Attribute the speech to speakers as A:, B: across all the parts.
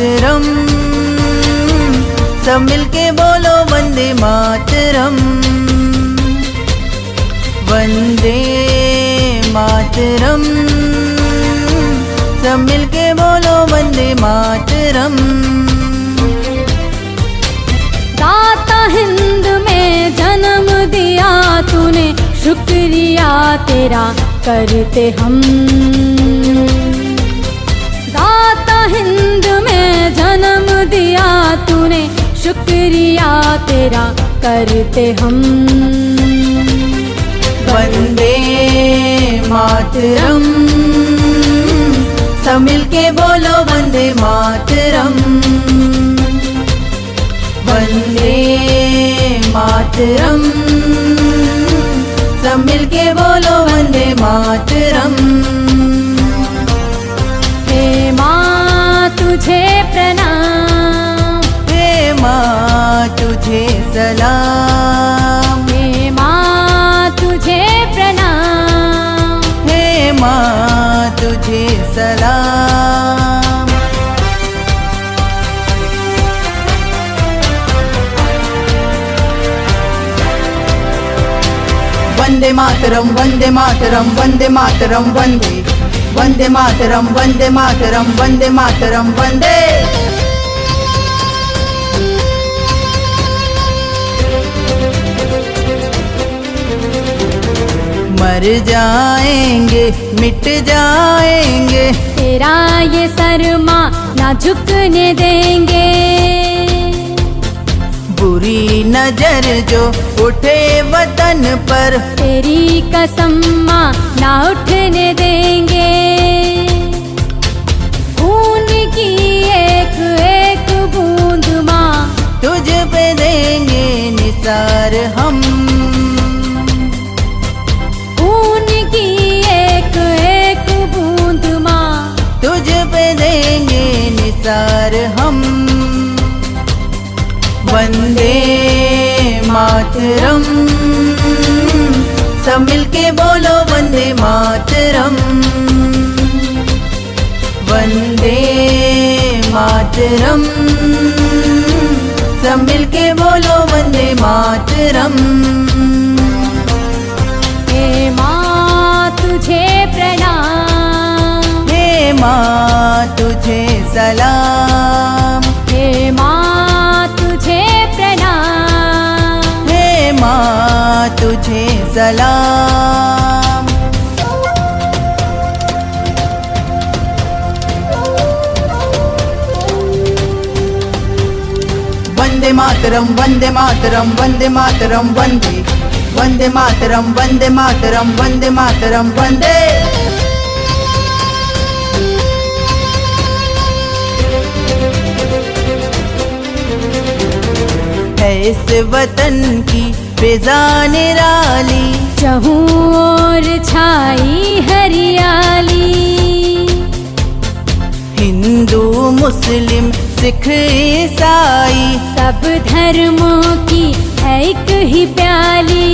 A: मातरम, सब मिलके बोलो वंदे मातरम। वंदे मातरम, सब मिलके बोलो वंदे मातरम।
B: दाता हिंद में जन्म दिया तूने, शुक्रिया तेरा करते हम। दाता हिंद में जन्म दिया तूने, शुक्रिया तेरा करते हम।
A: वंदे मातरम, सब मिलके बोलो वंदे मातरम। वंदे मातरम, सब मिलके बोलो वंदे मातरम।
B: हे माँ तुझे प्रणाम,
A: हे माँ तुझे सलाम।
B: हे माँ तुझे प्रणाम,
A: हे माँ तुझे सलाम। वंदे मातरम, वंदे मातरम, वंदे मातरम, वंदे। वंदे मातरम, वंदे मातरम, वंदे मातरम, वंदे। मर जाएंगे मिट जाएंगे,
B: तेरा ये सरमा ना झुकने देंगे।
A: बुरी नजर जो उठे वतन पर,
B: तेरी कसम माँ ना उठने देंगे। खून की एक एक बूंद माँ
A: तुझ पे देंगे निसार हम।
B: खून की एक एक बूंद माँ
A: तुझ पे देंगे निसार हम। वंदे मातरम, सब मिलके बोलो वंदे मातरम। वंदे मातरम, सब मिलके बोलो वंदे मातरम।
B: हे माँ तुझे प्रणाम,
A: हे माँ तुझे सलाम।
B: हे माँ तुझे प्रणाम,
A: हे माँ तुझे सलाम। वंदे मातरम, वंदे मातरम, वंदे मातरम, वंदे। वंदे मातरम, वंदे मातरम, वंदे मातरम, वंदे। है इस वतन की फिजा निराली,
B: चहूँ ओर छाई हरियाली।
A: हिंदू मुस्लिम सिख ईसाई,
B: सब धर्मों की है एक ही प्याली।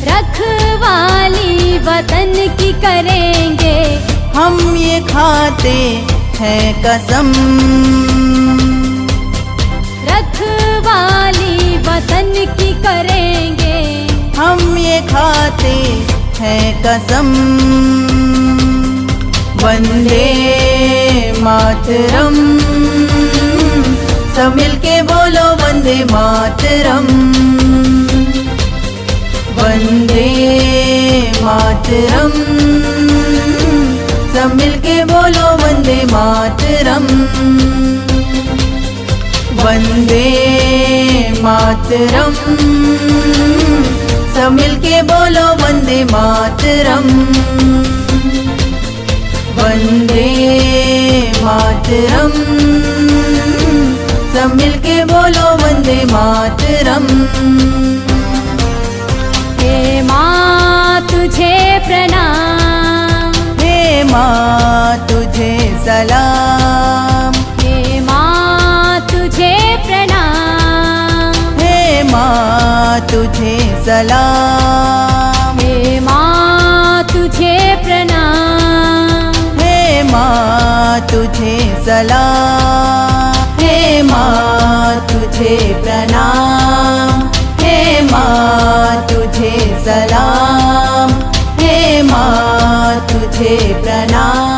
B: रखवाली वतन की करेंगे,
A: हम ये खाते हैं कसम।
B: रखवाली वतन की करेंगे,
A: हम ये खाते हैं कसम। वंदे मातरम, सब मिलके बोलो वंदे मातरम। वंदे मातरम, सब मिलके बोलो वंदे मातरम। वंदे मातरम, सब मिलके बोलो वंदे मातरम। वंदे मातरम, सब मिलके बोलो वंदे मातरम।
B: हे माँ तुझे प्रणाम,
A: हे माँ तुझे सलाम।
B: हे माँ तुझे प्रणाम,
A: हे माँ तुझे सलाम।
B: हे माँ तुझे प्रणाम,
A: हे माँ तुझे तुझे सलाम, हे माँ तुझे प्रणाम, हे माँ तुझे सलाम, हे माँ तुझे प्रणाम।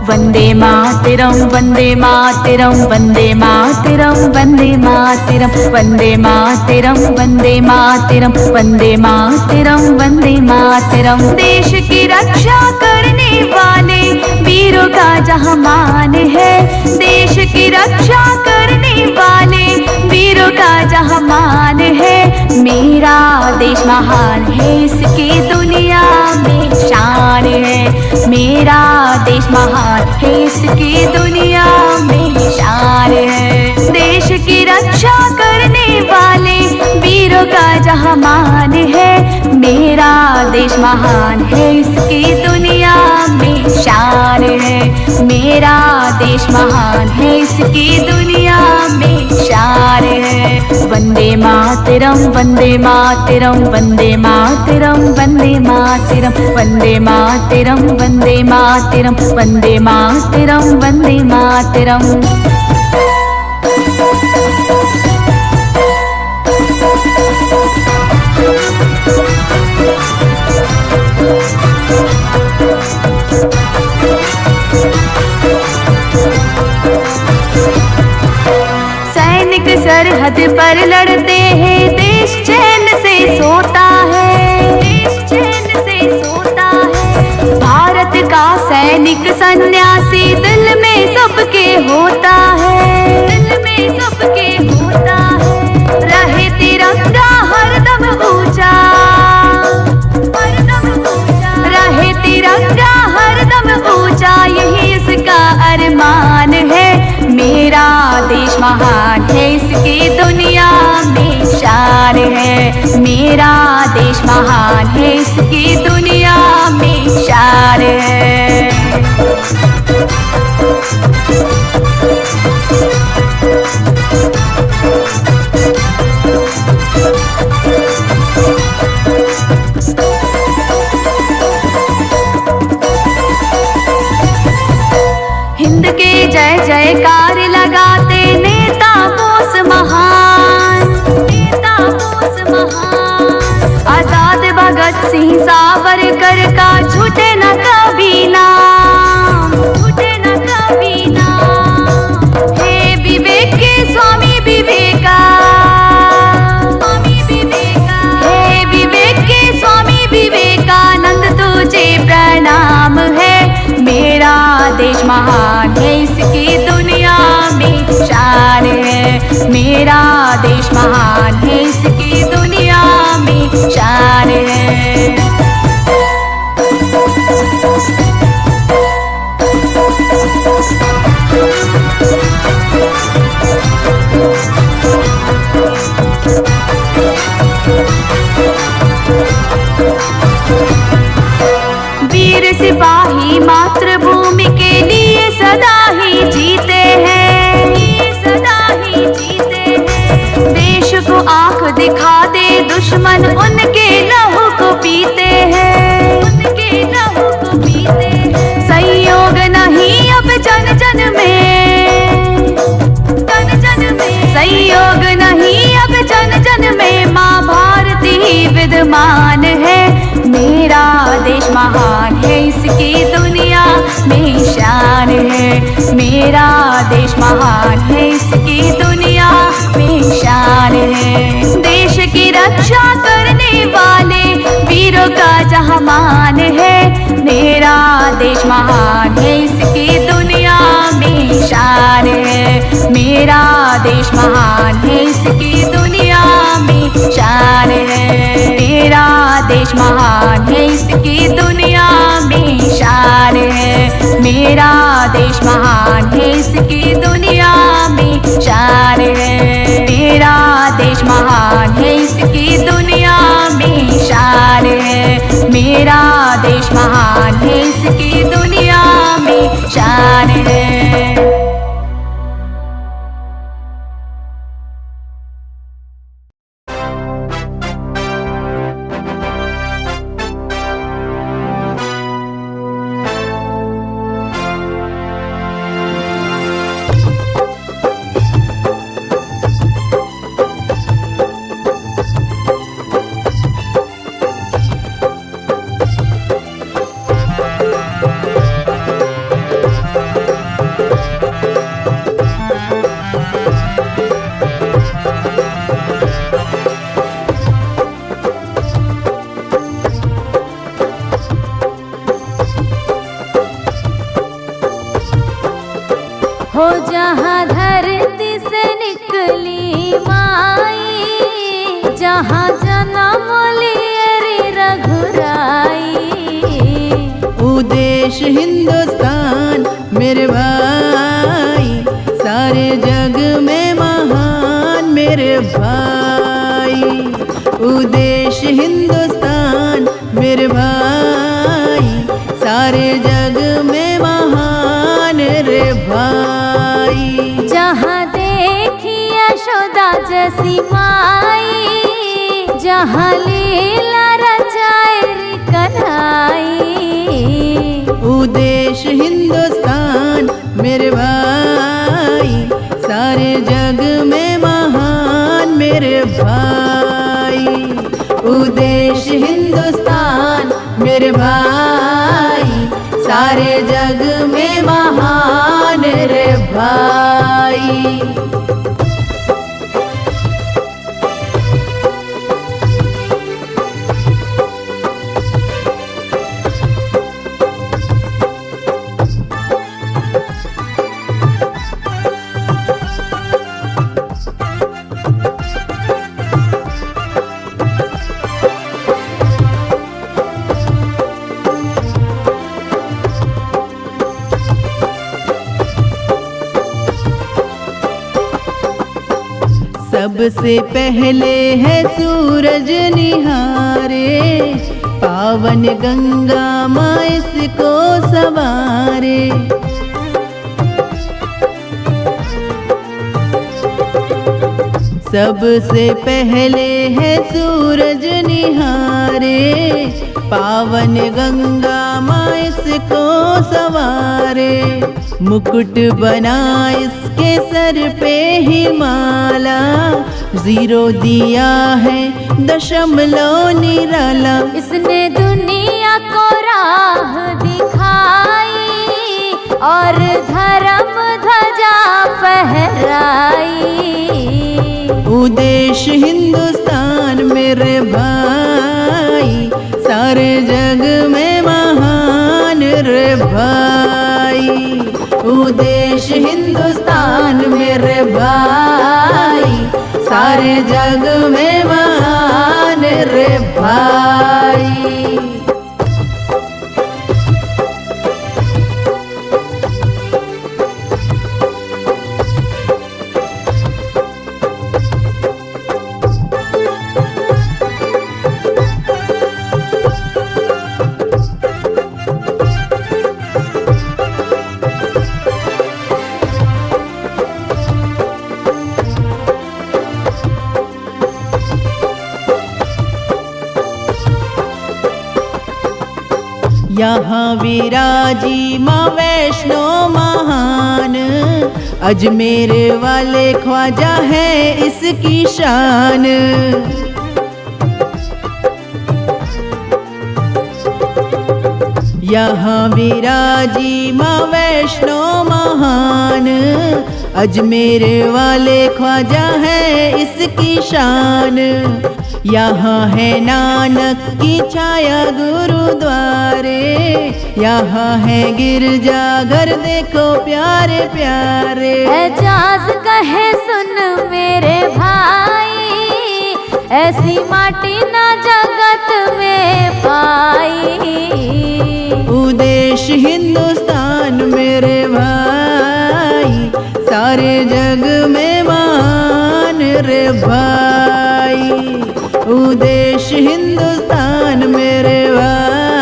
C: वंदे मातरम वंदे मातरम वंदे मातरम वंदे मातरम वंदे मातरम वंदे मातरम वंदे मातरम वंदे मातरम। देश की रक्षा करने वाले वीरों का जहाँ मान है, देश की रक्षा करने वाले वीरों का जहाँ मान है। मेरा देश महान है, इसकी दुनिया में शान है। मेरा देश महान है, इसकी दुनिया में शान है। देश की रक्षा करने वाले वीरों का जहाँ मान है। मेरा देश महान है, इसकी दुनिया में शान है। मेरा देश महान है, इसकी दुनिया में शान है। वंदे मातरम वंदे मातरम वंदे मातरम वंदे मातरम वंदे मातरम वंदे मातरम वंदे मातरम वंदे मातरम। सैनिक सरहद पर लड़ते हैं, देश चैन से सोता है, देश चैन से सोता है। भारत का सैनिक सन्यासी दिल में सबके होता है, दिल में सबके होता है। रहे तिरंगा हरदम ऊंचा, हरदम ऊंचा। रहे तिरंगा हरदम ऊंचा, यही इसका अरमान है। मेरा देश महान है, इसकी दुनिया में शान है। मेरा देश महान है, इसकी दुनिया में शान है। हिंद के जय जयकार लगाते नेता बोस महान, नेता बोस महान। आजाद भगत सिंह सावरकर का झूठे न कभी नाम, झूठे न कभी नाम। हे विवेक के स्वामी विवेका, स्वामी विवेका। हे विवेक के स्वामी विवेकानंद तुझे प्रणाम है। मेरा देश महान है, इसकी दुनिया में शान है। मेरा देश महान है, इसकी दुनिया में शान है। वीर सिपाही मातृभूमि के लिए सदा ही जीते हैं, सदा ही जीते हैं। देश को आंख दिखा दे दुश्मन, उनके लहू को पीते हैं, उनके लहू को पीते हैं। संयोग नहीं अब जन जन में, जन जन में। संयोग नहीं अब जन जन में, माँ भारती विद्यमान है। मेरा देश महान है, इसकी दुनिया में शान है। मेरा देश महान है, इसकी दुनिया में शान है। देश की रक्षा करने वाले वीरों का जहाँ मान है। मेरा देश महान है, इसकी दुनिया में शान है। मेरा देश महान है, इसकी दुनिया में शान है। मेरा देश महान है, इसकी दुनिया में शान है। मेरा देश महान है, इसकी दुनिया में शान है। मेरा देश महान है, इसकी दुनिया मेरा देश महान है, इसकी दुनिया में शान है।
B: हो जहाँ धरती से निकली माई, जहाँ जन्म लिए रे रघुराई।
A: देश हिंदुस्तान मेरे भाई, सारे जग में महान मेरे भाई। देश हिंदुस्तान मेरे भाई, सारे जग में महान रे भाई।
B: जहाँ देखी यशोदा जैसी माई, जहाँ लीला रचाए रे कन्हाई।
A: देश हिंदुस्तान मेरे भाई, सारे जग में महान मेरे भाई। देश हिंदुस्तान मेरे भाई, सारे जग में महान रे भाई। सबसे पहले है सूरज निहारे, पावन गंगा माँ इसको सवारे। सबसे पहले है सूरज निहारे, पावन गंगा माँ इसको सवारे। मुकुट बना इसके सर पे ही माला, जीरो दिया है दशमलव निराला।
B: इसने दुनिया को राह दिखाई और धर्म ध्वजा फहराई।
A: देश हिंदुस्तान मेरे भाई, सारे जग में महान रे भाई। देश हिंदुस्तान मेरे भाई, सारे जग में महान रे भाई। यहाँ विराजी माँ वैष्णो महान, अजमेर वाले ख्वाजा है इसकी शान। यहाँ विराजी माँ वैष्णो महान, अजमेर वाले ख्वाजा है इसकी शान। यहाँ है नानक की छाया गुरुद्वारे, यहाँ है गिरजा घर देखो प्यारे प्यारे।
B: एजाज कहे सुन मेरे भाई, ऐसी माटी ना जगत में पाई।
A: देश हिंदुस्तान मेरे भाई, सारे जग में महान रे भाई। देश हिंदुस्तान मेरे भाई,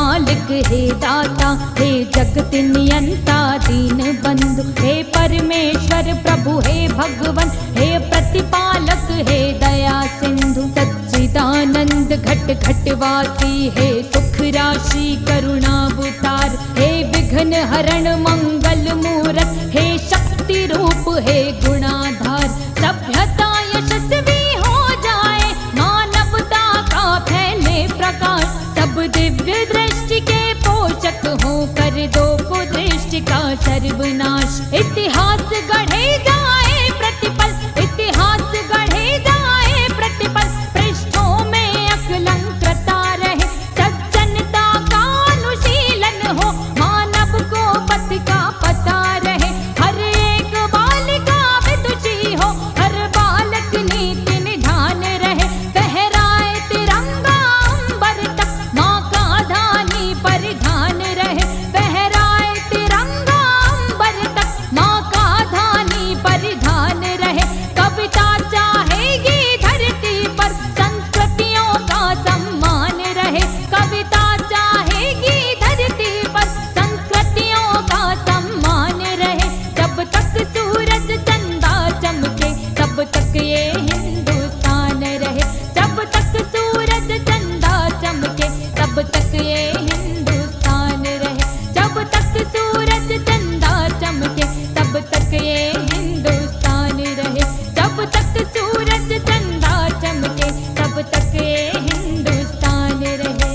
B: मालिक हे दाता, हे जगत नियंता दीन बंधु, हे परमेश्वर प्रभु हे भगवन, हे प्रतिपालक हे दया सिंधु। सच्चिदानंद घट घट वासी, हे सुख राशि करुणावतार, हे विघ्न हरण मंगल मूरत, हे शक्ति रूप हे गुणाधार। सभ्यता यशस्वी हो जाए, मानवता का फैले प्रकाश, सब दिव्य दृष्टि के पोषक हो कर दो कुदृष्टि का सर्वनाश। इतिहास गढ़े जाए प्रतिपल, इतिहास गढ़े जाए प्रतिपल, पृष्ठों में अकलंकता रहे, सज्जनता का अनुशीलन हो, मानव को पथ का पता रहे। हर एक बालिका विदुषी हो, हर बालक नीति निधान रहे, फहराए तिरंगा अंबर तक, माँ का धानी परिधान रहे, फहराए तिरंगा अंबर तक, माँ का धानी परिधान रहे। कविता चाहेगी धरती पर, संस्कृतियों का सम्मान रहे, कविता चाहेगी धरती पर, संस्कृतियों का सम्मान रहे। जब तक सूरज चंदा चमके, तब तक ये हिंदुस्तान रहे, जब तक सूरज चंदा चमके, तब तक ये हिंदुस्तान रहे, जब तक सूरज चंदा चमके, तब तक ये हिंदुस्तान रहे, जब तक सूरज चंदा चमके, तब तक ये हिंदुस्तान रहे।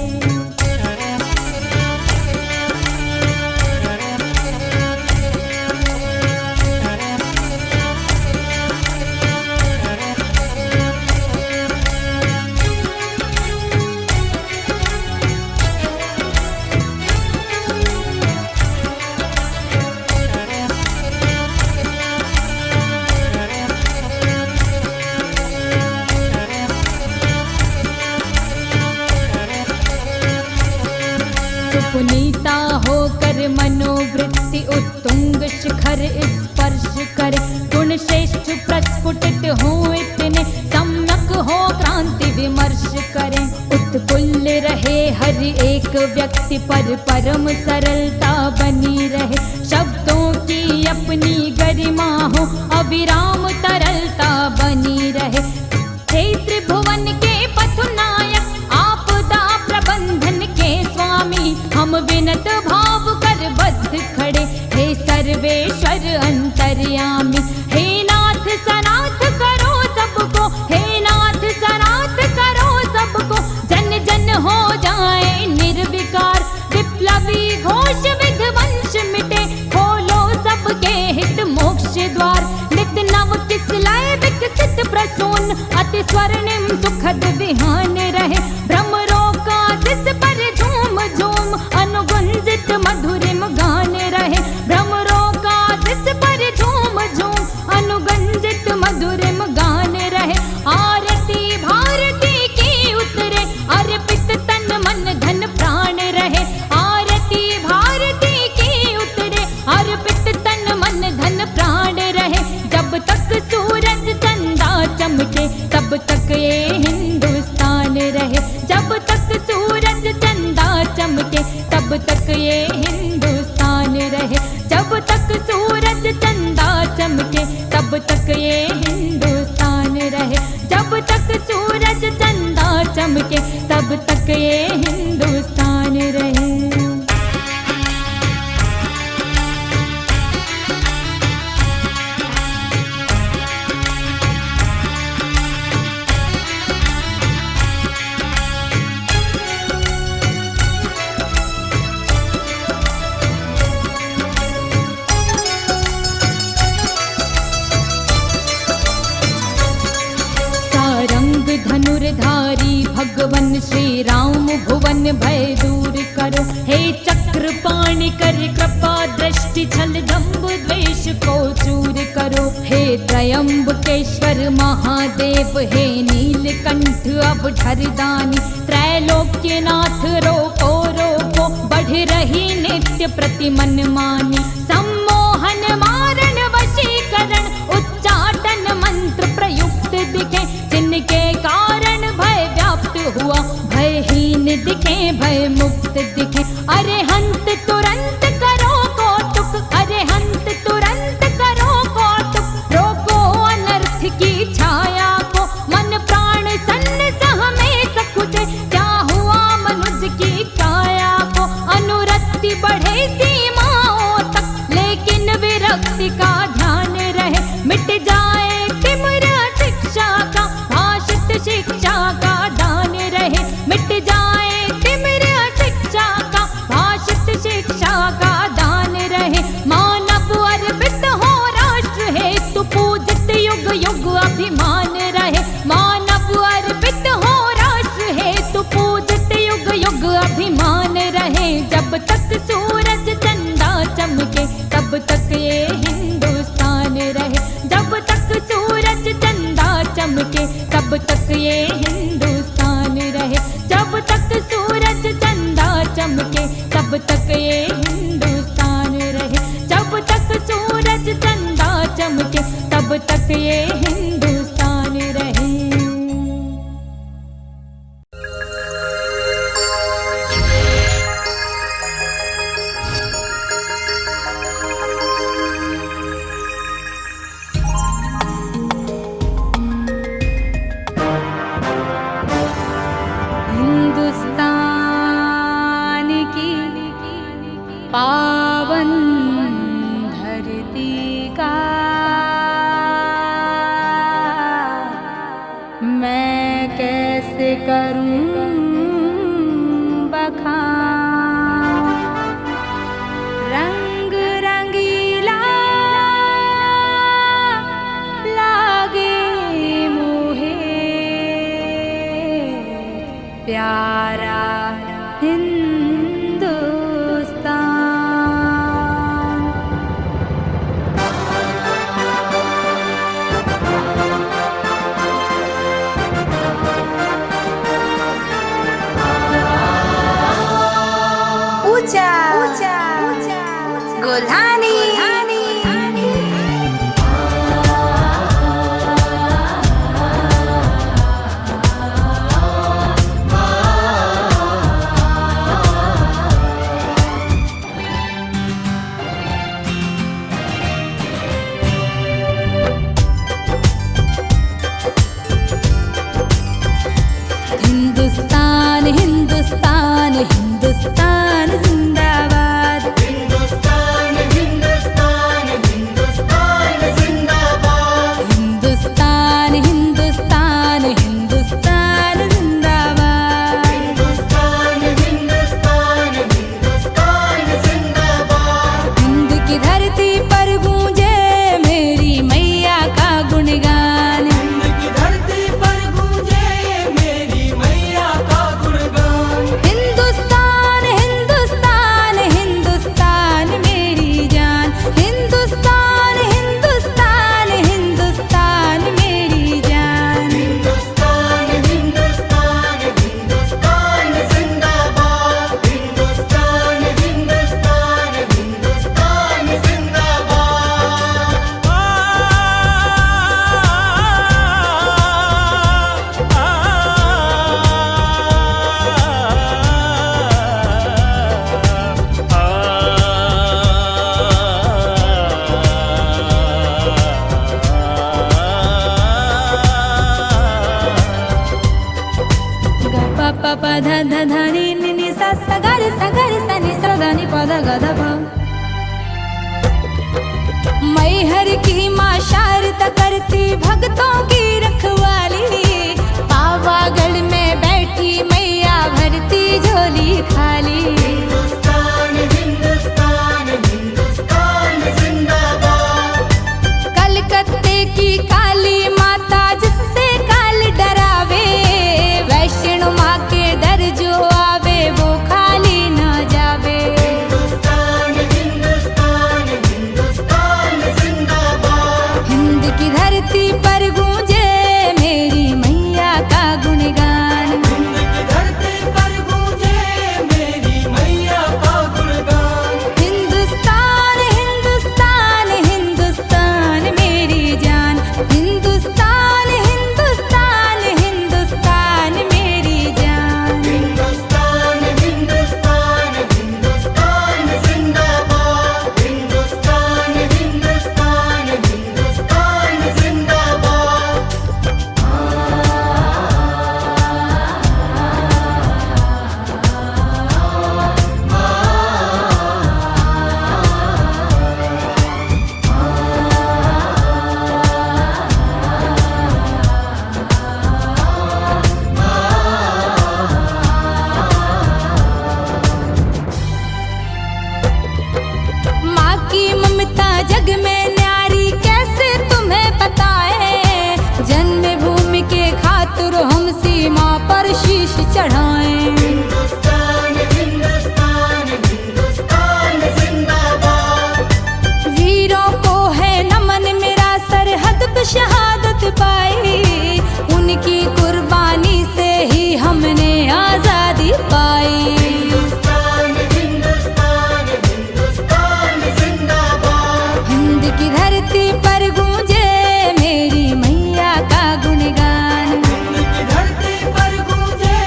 B: सुपुनीता होकर मनोवृत्ति उत्तुंग शिखर स्पर्श करे, गुण श्रेष्ठ प्रस्फुटित हो इतने, सम्यक हो क्रांति विमर्श करें। उत्फुल्ल रहे हर एक व्यक्ति पर, परम सरलता बनी रहे, शब्दों की अपनी गरिमा हो, अविराम तरलता बनी रहे। हे त्रिभुवन के पथनायक, आपदा प्रबंधन के स्वामी, हम विनत भाव कर बद्ध खड़े, हे सर्वेश्वर अंतर्यामी। हे नाथ सनाथ करो सबको, हे नाथ सनाथ करो सबको, जन जन हो जाए निर्विकार, विप्लवी घोष विध्वंस मिटे, खोलो सबके हित मोक्ष द्वार। नित नव किसलय विकसित प्रसून, अति स्वर्णिम सुखद विहान रहे, भ्रमरों का जिस पर झूम झूम, अनुगुंजित मधुरिम गान रहे, भ्रमरों का जिस पर झूम झूम, अनुगुंजित मधुरिम गान रहे। आरती भारती की उतरे, अर्पित तन मन धन प्राण रहे, आरती भारती की उतरे, अर्पित तन मन धन प्राण रहे। जब तक सूरज चंदा चमके, तब तक ये हिंदुस्तान रहे, जब तक सूरज चंदा चमके, तब तक ये हिंदुस्तान रहे, जब तक सूरज चंदा चमके, तब तक ये हिंदुस्तान रहे, जब तक सूरज चंदा चमके, तब तक ये हिंदुस्तान रहे। धनुर्धारी भगवन श्री राम भुवन भय दूर करो, हे चक्रपाणि कर कृपा दृष्टि छल दंभ द्वेष को चूर करो, हे त्रयंबकेश्वर महादेव, हे नीलकंठ अवधरदानी, त्रैलोक्यनाथ रोको रोको, बढ़ रही नित्य प्रति मनमानी, सम्मोहन मारण वशीकरण, उच्चाटन मंत्र प्रयुक्त दिखे, जिनके कारण भय व्याप्त हुआ, भयहीन दिखे भय मुक्त दिखे। अरे हंत तुरंत करो कौतुक, अरे हंत तुरंत करो कौतुक। रोको अनर्थ की छाया को, मन प्राण सन्न सह में सकुचे। क्या हुआ मनुज की काया को, अनुरक्ति बढ़े सीमाओं तक, लेकिन विरक्ति का ध्यान रहे। मिट जाए तिमिर शिक्षा का, भाषित शिक्षा का दान रहे। मिट जाए तिमिर शिक्षा का, भाषित शिक्षा का दान रहे। मानव अर्पित हो राष्ट्र हेतु, पूजित युग युग अभिमान रहे। मानव अर्पित हो राष्ट्र हेतु, पूजित युग युग अभिमान रहे। जब तक सूरज चंदा चमके, तब तक ये हिंदुस्तान रहे। जब तक सूरज चंदा चमके, तब तक ये हिंदुस्तान रहे। जब तक सूरज चंदा चमके, तब तक ये हिंदुस्तान रहे। जब तक सूरज चंदा चमके, तब तक ये हिंदुस्तान रहे। हिंदुस्तान की पावन धरती का मैं कैसे करूं बखान। रंग रंगीला लागे मोहे, प्यारा हिंदुस्तान।
C: ऊंचा गोल्हानी
B: हिंदुस्तान हिंदुस्तान हिंदुस्तान जिंदाबाद।
D: हिंदुस्तान हिंदुस्तान हिंदुस्तान जिंदाबाद।
B: हिंदुस्तान हिंदुस्तान हिंदुस्तान जिंदाबाद।
D: हिंदुस्तान हिंदुस्तान हिंदुस्तान जिंदाबाद।
B: हिंद की धरती पर गूंजे मेरी मैया का गुणगान।
D: हिंद की धरती पर गूंजे मेरी मैया का गुणगान।
B: हिंदुस्तान शहादत पाई, उनकी कुर्बानी से ही हमने आजादी पाई।
D: हिंदुस्तान हिंदुस्तान हिंदुस्तान जिंदाबाद।
B: हिंद की धरती पर गूंजे मेरी मैया का गुणगान।
D: हिंद की धरती पर गूंजे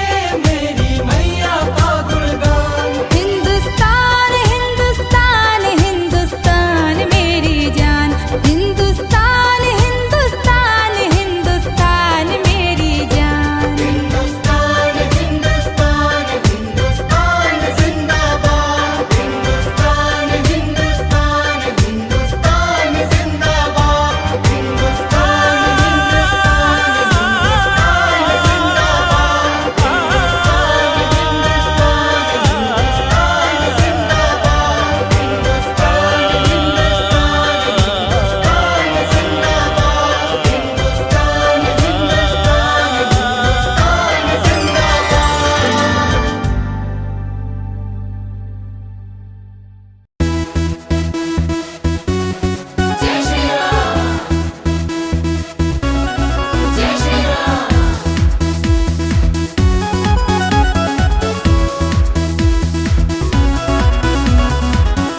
D: मेरी मैया का गुणगान।
B: हिंदुस्तान हिंदुस्तान हिंदुस्तान मेरी जान। हिंदुस्तान हिंदुस्तान हिंदुस्तान मेरी जान।
D: हिंदुस्तान हिंदुस्तान हिंदुस्तान जिंदाबाद। हिंदुस्तान हिंदुस्तान हिंदुस्तान जिंदाबाद। हिंदुस्तान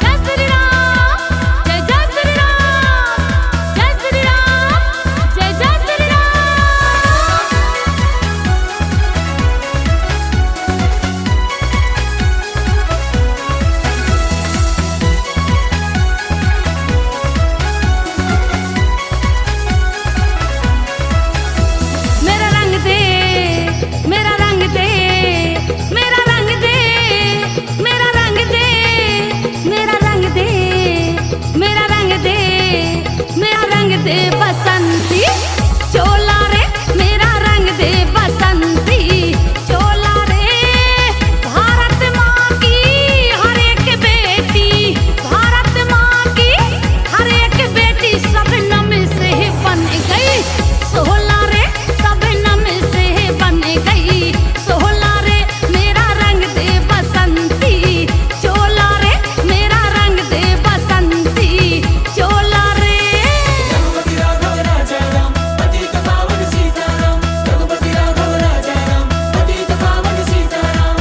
B: जय श्री राम, जय जय श्री राम, जय श्री राम, जय जय श्री राम। मेरा रंग दे, मेरा रंग दे, मेरा रंग दे, मेरा रंग दे, मेरा रंग दे, मेरा रंग दे, मेरा रंग दे बसंती चोला रे, मेरा रंग दे बसंती चोला रे। भारत माँ की हर एक बेटी, भारत माँ की हर एक बेटी शबनम से बन गई सोहला रे, शबनम से बन गई सोहला रे। मेरा रंग दे बसंती चोला रे, मेरा रंग दे बसंती चोला रे।
D: रघुपति राघव राजा राम, पतित पावन सीताराम। रघुपति राघव राजा राम, पतित पावन सीताराम।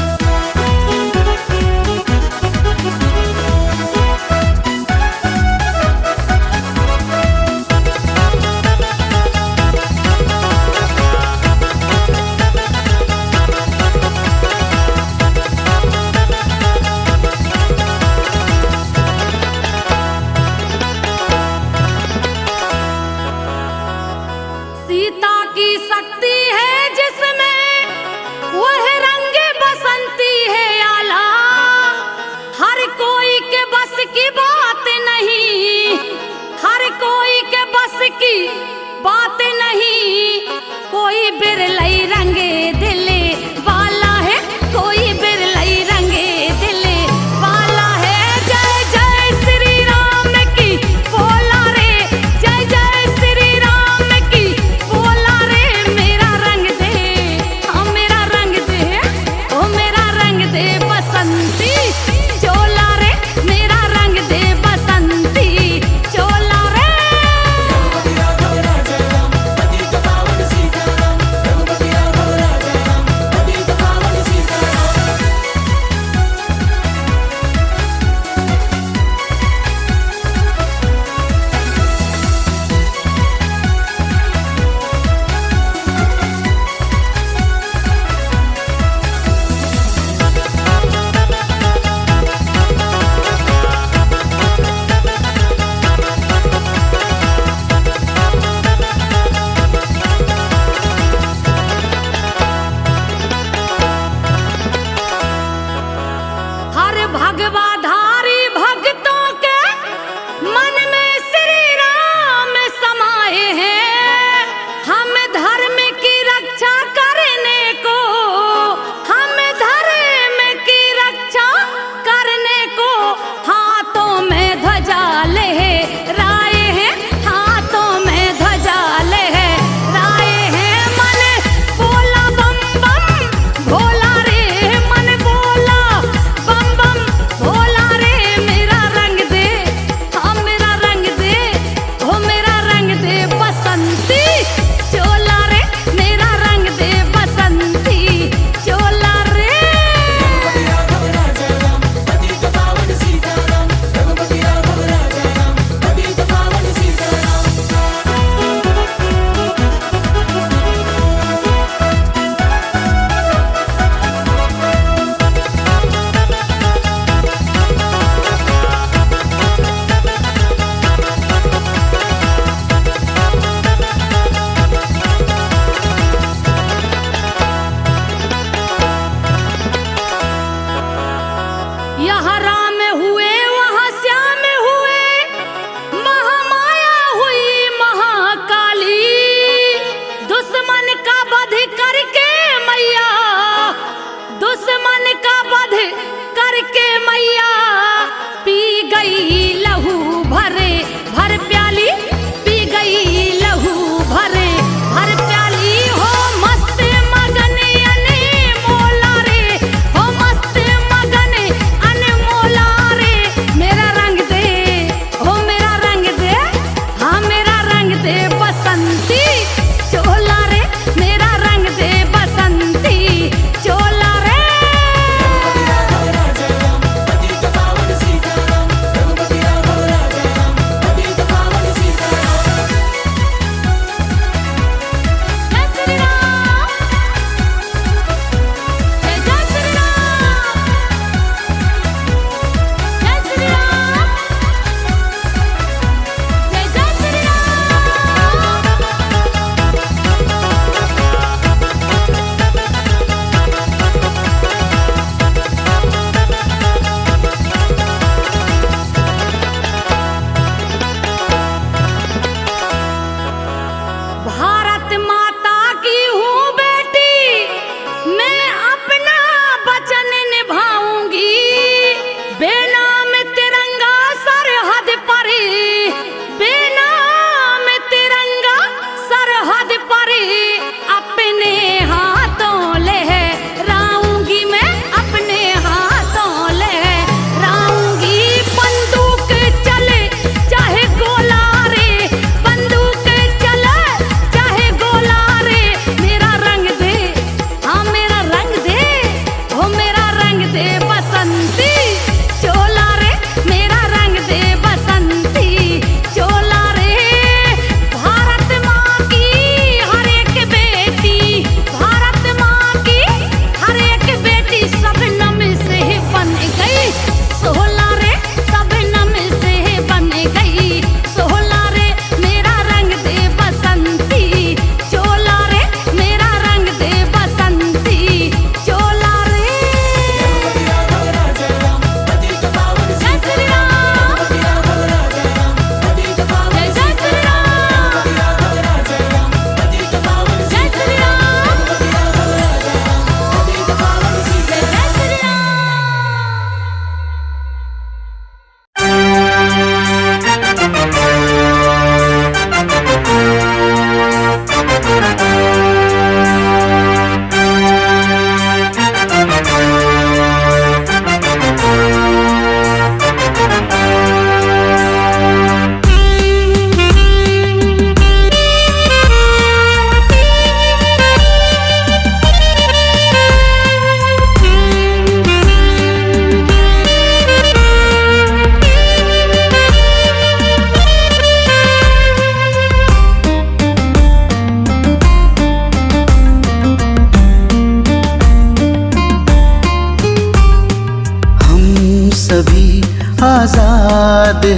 B: सीता की शक्ति है जिसमें, वह रंग बसंती है आला। हर कोई के बस की बात नहीं, हर कोई के बस की बात नहीं। कोई बिरलई रंगे दिले वाला है, कोई बिरलई रंगे दिले वाला है। जय जय श्री राम की बोला रे, जय जय श्री राम की बोला रे। मेरा रंग दे, हाँ मेरा रंग दे, ओ मेरा रंग दे बसंती चोला रे, मेरा रंग दे बसंती चोला रे।
D: रघुपति राघव राजा राम, पतित पावन सीताराम। रघुपति राघव राजा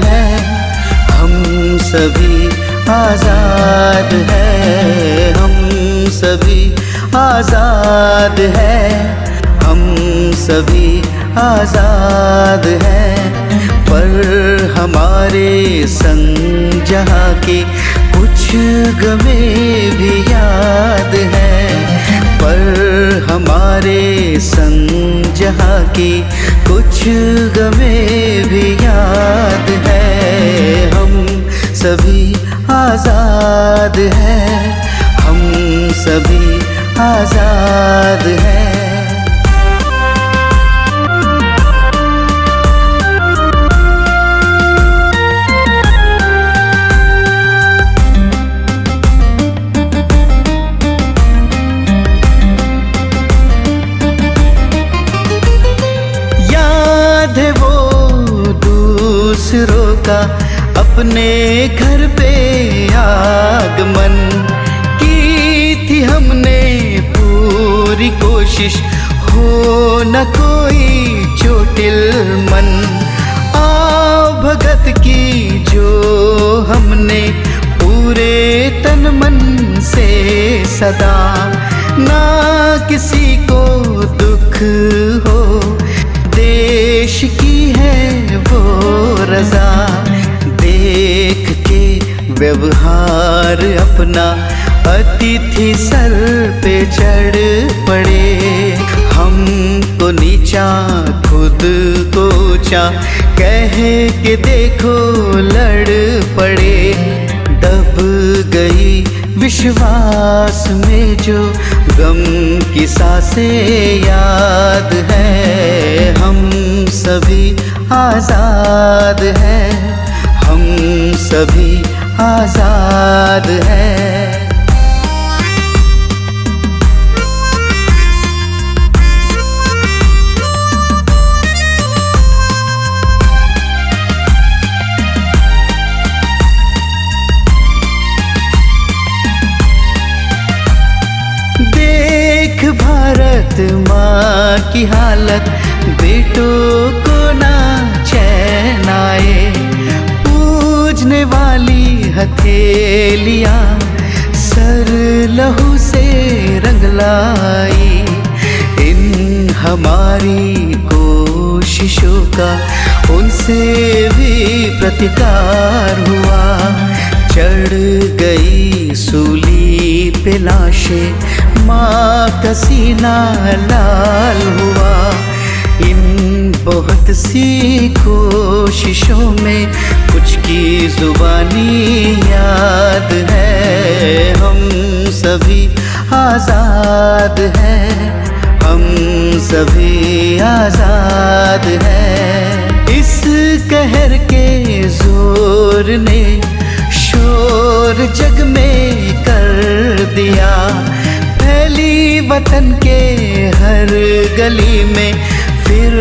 E: हैं, हम सभी आजाद हैं, हम सभी आजाद हैं, हम सभी आजाद हैं। पर हमारे संग जहाँ के कुछ गमे भी याद हैं, पर हमारे संग जहाँ की कुछ गमे भी याद है। हम सभी आजाद हैं, हम सभी आजाद हैं। दूसरों का अपने घर पे आगमन की थी हमने पूरी कोशिश, हो न कोई चोटिल मन। आ भगत की जो हमने पूरे तन मन से सदा, ना किसी को दुख हो, देश की है वो रजा। देख के व्यवहार अपना अतिथि सर पे चढ़ पड़े, हमको नीचा खुद को ऊंचा कह के देखो लड़ पड़े। दब गई विश्वास में जो गम की सांसें याद है। हम सभी आजाद हैं, हम सभी आजाद हैं। भारत माँ की हालत, बेटों को ना चैन आए, पूजने वाली हथेलियाँ सर लहू से रंग लाई। इन हमारी कोशिशों का उनसे भी प्रतिकार हुआ, चढ़ गई सूली पे लाशें, माँ का सीना लाल हुआ। इन बहुत सी कोशिशों में कुछ की जुबानी याद है। हम सभी आजाद हैं, हम सभी आजाद हैं। इस कहर के जोर ने शोर जग में कर दिया, फैली वतन के हर गली में फिर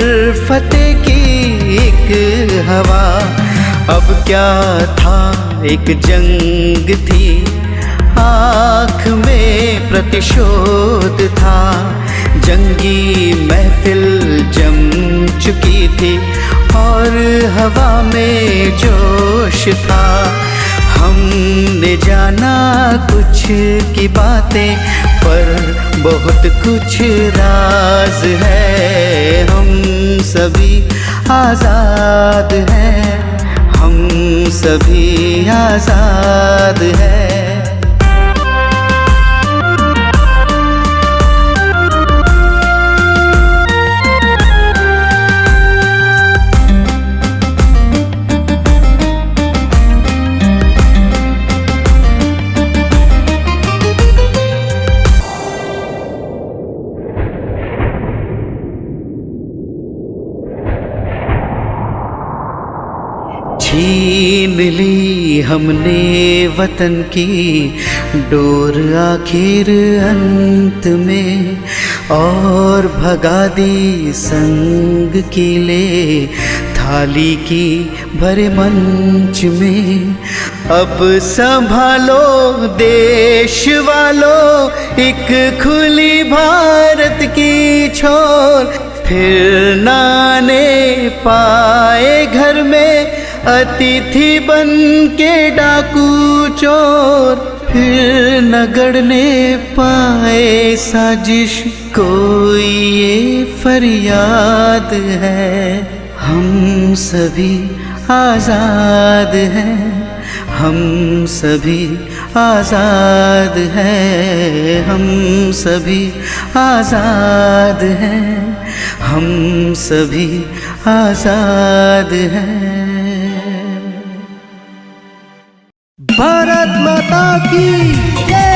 E: फतेह की एक हवा। अब क्या था, एक जंग थी, आँख में प्रतिशोध था। जंगी महफिल जम चुकी थी और हवा में जोश था। हमने जाना कुछ की बातें, पर बहुत कुछ राज है। हम सभी आजाद हैं, हम सभी आजाद हैं। छीन ली हमने वतन की डोर आखिर अंत में, और भगा दी संग की ले थाली की भरे मंच में। अब संभालो देश वालों, एक खुली भारत की छोर, फिर नाने पाए घर में अतिथि बन के डाकू चोर फिर न गढ़ने पाए साजिश। कोई ये फरियाद है, हम सभी आजाद हैं, हम सभी आजाद हैं, हम सभी आजाद हैं, हम सभी आजाद हैं। भारत माता की जय।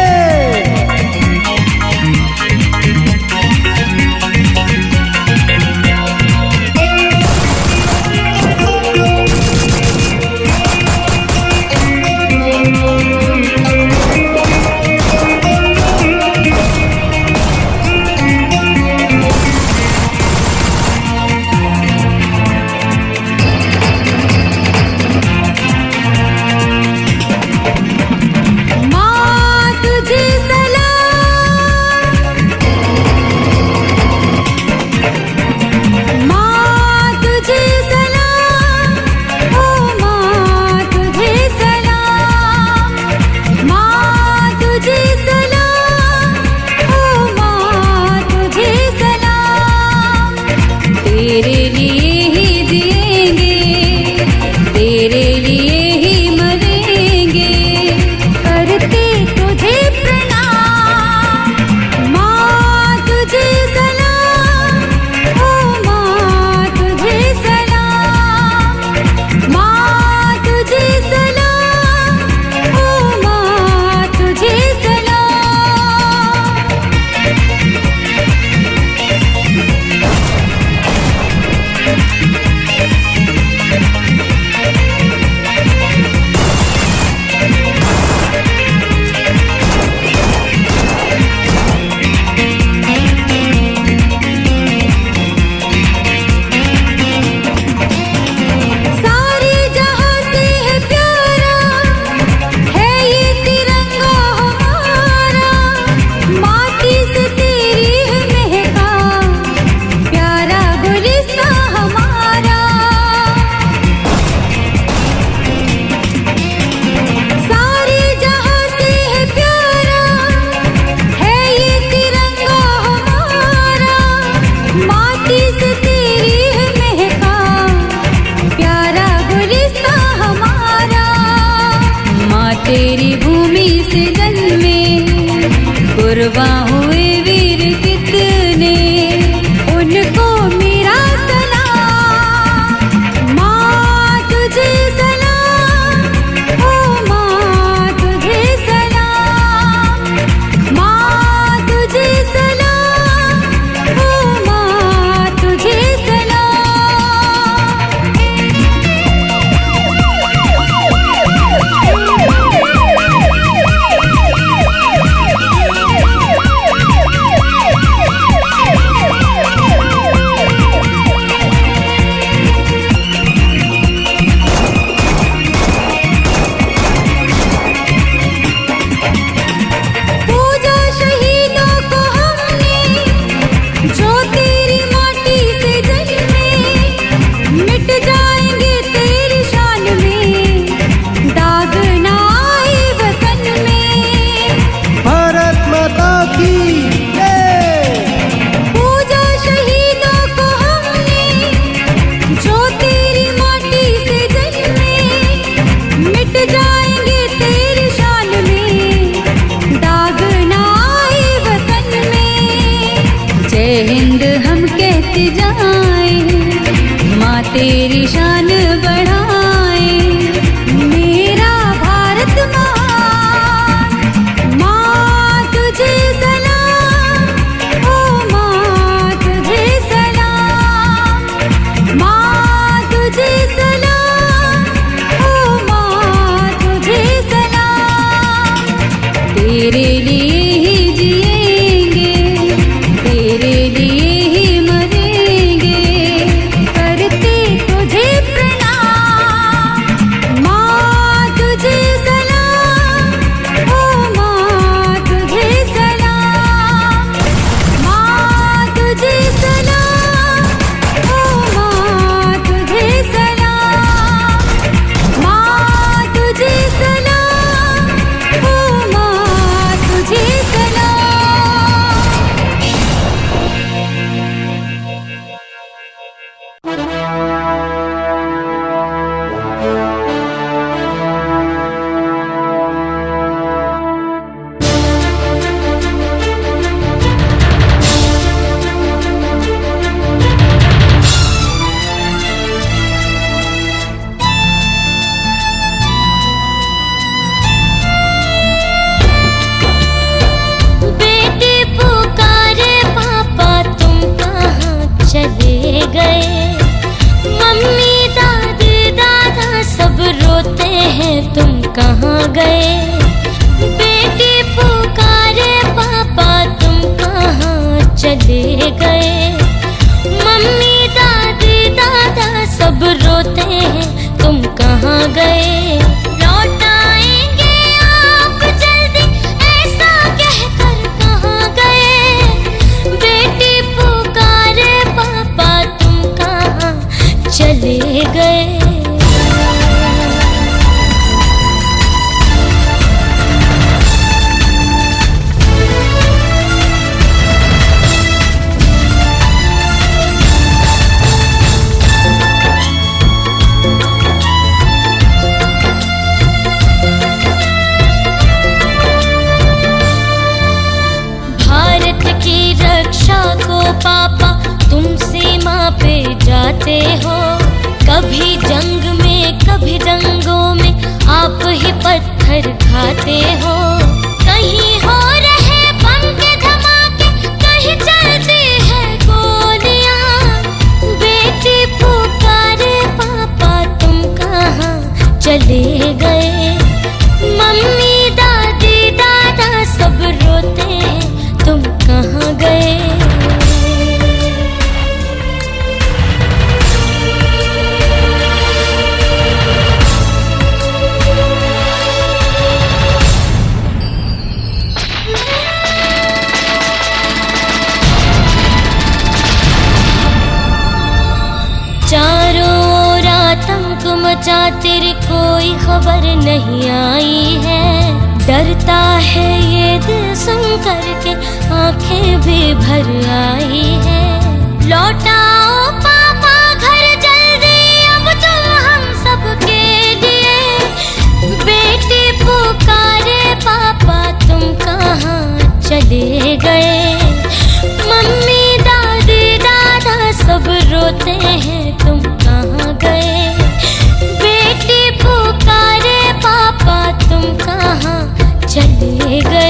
B: तेरी भूमि से जन्मे कुर्बान हुए वीर कितने, उनको मेरा सलाम। माँ तुझे सलाम, ओ माँ तुझे सलाम, माँ तुझे सलाम, ओ माँ तुझे सलाम। गए? बेटी पुकारे पापा तुम कहाँ चले गए? मम्मी दादी दादा सब रोते हैं तुम कहाँ गए? लौट आएंगे आप जल्दी ऐसा कहकर कहाँ गए? बेटी पुकारे पापा तुम कहाँ चले गए? पापा तुम सीमा पे जाते हो, कभी जंग में कभी दंगों में आप ही पत्थर खाते हो। कहीं हो रहे बम के धमाके, कहीं चलती है गोलियां। बेटी पुकारे पापा तुम कहाँ चले गए? मम्मी दादी दादा सब रोते हैं तुम कहाँ गए? चारों ओर आतंक मचा तेरी कोई खबर नहीं आई है। डरता है ये दिल सुन करके आंखें भी भर आई है। लौट आओ पापा घर जल्दी अब तो हम सबके लिए। बेटी पुकारे पापा तुम कहाँ चले गए? मम्मी दादी दादा सब रोते हैं तुम कहाँ गए? बेटी पुकारे पापा तुम कहाँ चले गए?